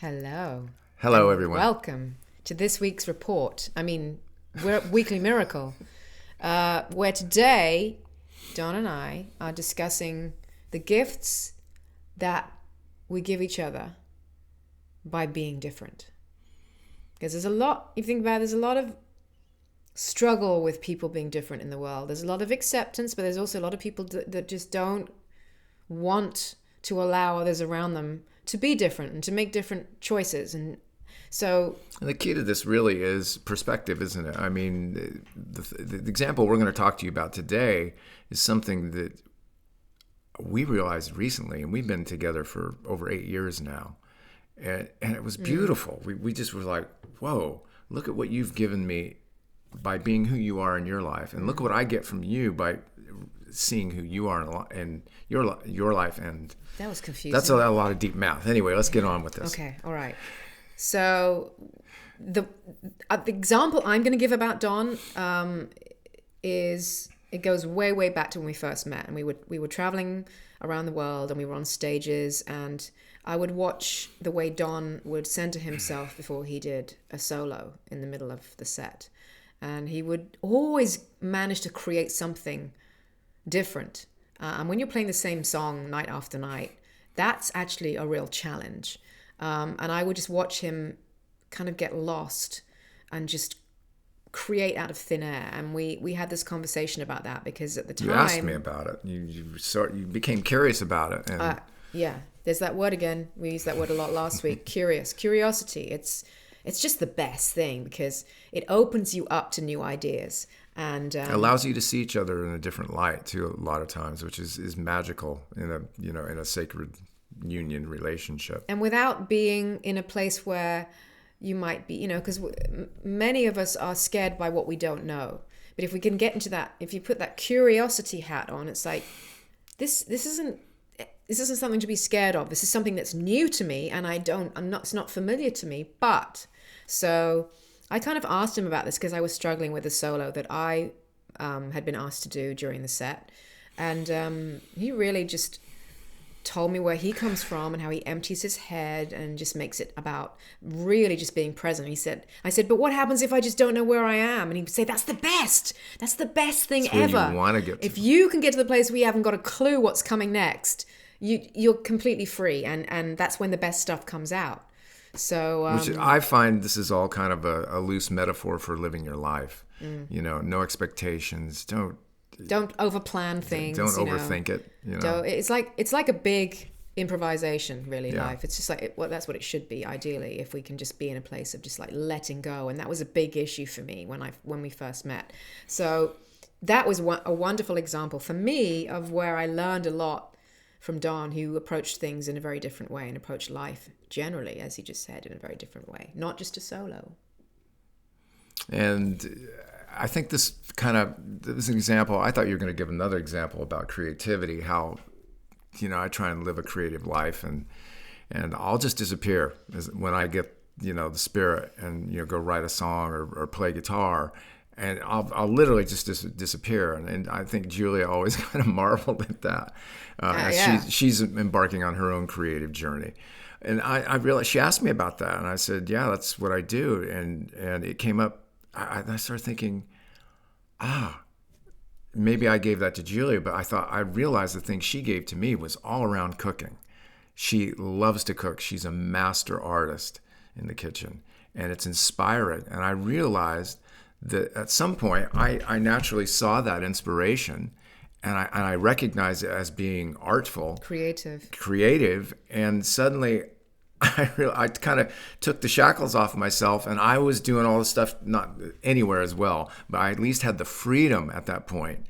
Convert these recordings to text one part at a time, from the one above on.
Hello. Hello, And everyone. welcome to this week's report. We're at Weekly Miracle, where today Don and I are discussing the gifts that we give each other by being different. Because there's a lot, if you think about it, there's a lot of struggle with people being different in the world. There's a lot of acceptance, but there's also a lot of people that just don't want to allow others around them to be different and to make different choices. And so And the key to this really is perspective, isn't it? I mean, the example we're going to talk to you about today is something that we realized recently, and we've been together for over 8 years now. And it was beautiful. We just were like, whoa, look at what you've given me by being who you are in your life. And look what I get from you by seeing who you are in your life. And that was confusing. that's a lot of deep math. Anyway, let's get on with this. Okay, all right. So the example I'm going to give about Don is it goes way back to when we first met, and we were traveling around the world, and we were on stages, and I would watch the way Don would center himself before he did a solo in the middle of the set, and he would always manage to create something different. And when you're playing the same song night after night, that's actually a real challenge. And I would just watch him kind of get lost and just create out of thin air. And we had this conversation about that because at the time... You asked me about it. You became curious about it. And yeah, there's that word again. We used that word a lot last week. Curiosity. It's just the best thing because it opens you up to new ideas. And allows you to see each other in a different light too, a lot of times, which is magical in a sacred union relationship. And without being in a place where you might be, because many of us are scared by what we don't know. But if we can get into that, if you put that curiosity hat on, it's like this isn't something to be scared of. This is something that's new to me, and it's not familiar to me. But so I kind of asked him about this because I was struggling with a solo that I had been asked to do during the set. And he really just told me where he comes from and how he empties his head and just makes it about really just being present. I said, but what happens if I just don't know where I am? And he'd say, that's the best thing ever. You want to get to. If you can get to the place where you haven't got a clue what's coming next, you're completely free. And that's when the best stuff comes out. So, which I find this is all kind of a loose metaphor for living your life. No expectations. Don't overplan things. Don't overthink it. It's like a big improvisation, really. Yeah. Life. It's just like that's what it should be. Ideally, if we can just be in a place of just like letting go, and that was a big issue for me when we first met. So that was a wonderful example for me of where I learned a lot from Don, who approached things in a very different way and approached life generally, as he just said, in a very different way, not just a solo. And I think this is an example. I thought you were going to give another example about creativity, how, I try and live a creative life and I'll just disappear when I get, the spirit and, go write a song or play guitar. And I'll literally just disappear. And I think Julia always kind of marveled at that. She's embarking on her own creative journey. And I realized, she asked me about that. And I said, yeah, that's what I do. And it came up. I started thinking, maybe I gave that to Julia. But I realized the thing she gave to me was all around cooking. She loves to cook. She's a master artist in the kitchen. And it's inspiring. And I realized that at some point I naturally saw that inspiration, and I recognized it as being artful, creative, and suddenly I kind of took the shackles off of myself, and I was doing all this stuff not anywhere as well, but I at least had the freedom at that point.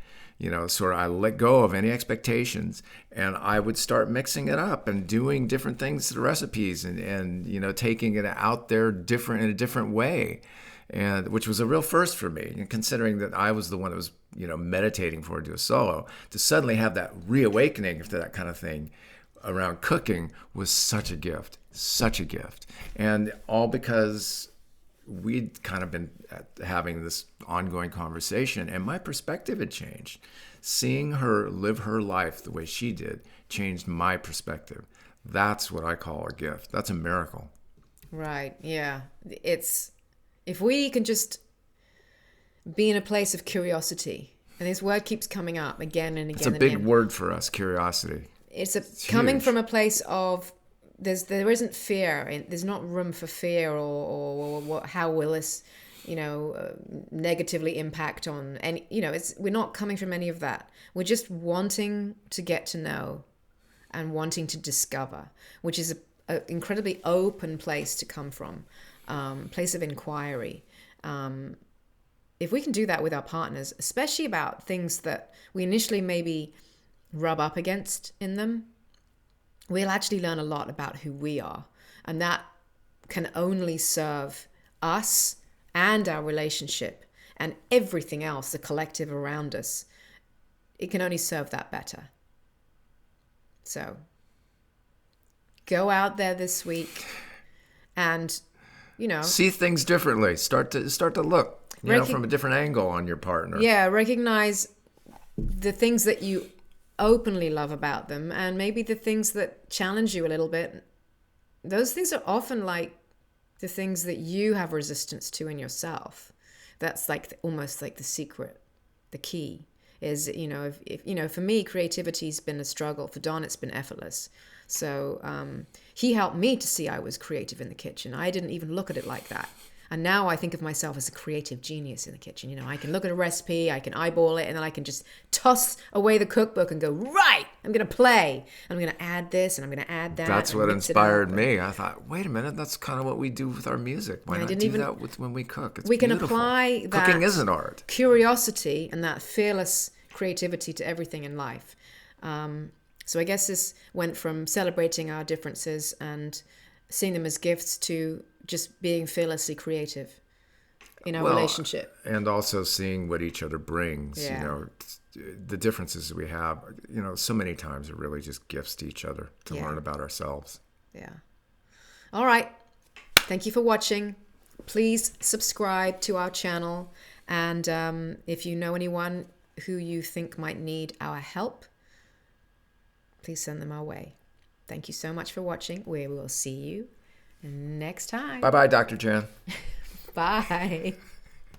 Sort of I let go of any expectations, and I would start mixing it up and doing different things to the recipes, and taking it out there in a different way. And which was a real first for me, and considering that I was the one that was, meditating for to do a solo, to suddenly have that reawakening to that kind of thing around cooking was such a gift. And all because we'd kind of been having this ongoing conversation, and my perspective had changed. Seeing her live her life the way she did changed my perspective. That's what I call a gift. That's a miracle. Right. Yeah. It's if we can just be in a place of curiosity, and this word keeps coming up again and It's a again and big again. word for us, curiosity. It's It's coming huge. from a place of there isn't fear. There's not room for fear or what, how will this, negatively impact on any. We're not coming from any of that. We're just wanting to get to know and wanting to discover, which is a incredibly open place to come from, place of inquiry. If we can do that with our partners, especially about things that we initially maybe rub up against in them, we'll actually learn a lot about who we are. And that can only serve us and our relationship and everything else, the collective around us. It can only serve that better. So go out there this week and, See things differently. Start to look, from a different angle on your partner. yeah, recognize the things that you openly love about them and maybe the things that challenge you a little bit. Those things are often like the things that you have resistance to in yourself. That's like almost like the secret, the key is, if for me, creativity's been a struggle. For Don, it's been effortless. So he helped me to see I was creative in the kitchen. I didn't even look at it like that. And now I think of myself as a creative genius in the kitchen. I can look at a recipe, I can eyeball it, and then I can just toss away the cookbook and go, right, I'm going to play. I'm going to add this and I'm going to add that. That's what inspired me. I thought, wait a minute, that's kind of what we do with our music. Why not do that when we cook? It's beautiful. Can apply that cooking isn't art. Curiosity and that fearless creativity to everything in life. So I guess this went from celebrating our differences and seeing them as gifts to just being fearlessly creative in our relationship. And also seeing what each other brings, Yeah. The differences we have, so many times are really just gifts to each other to learn about ourselves. Yeah. All right. Thank you for watching. Please subscribe to our channel. And if you know anyone who you think might need our help, please send them our way. Thank you so much for watching. We will see you next time. Bye-bye, Dr. Jan. Bye.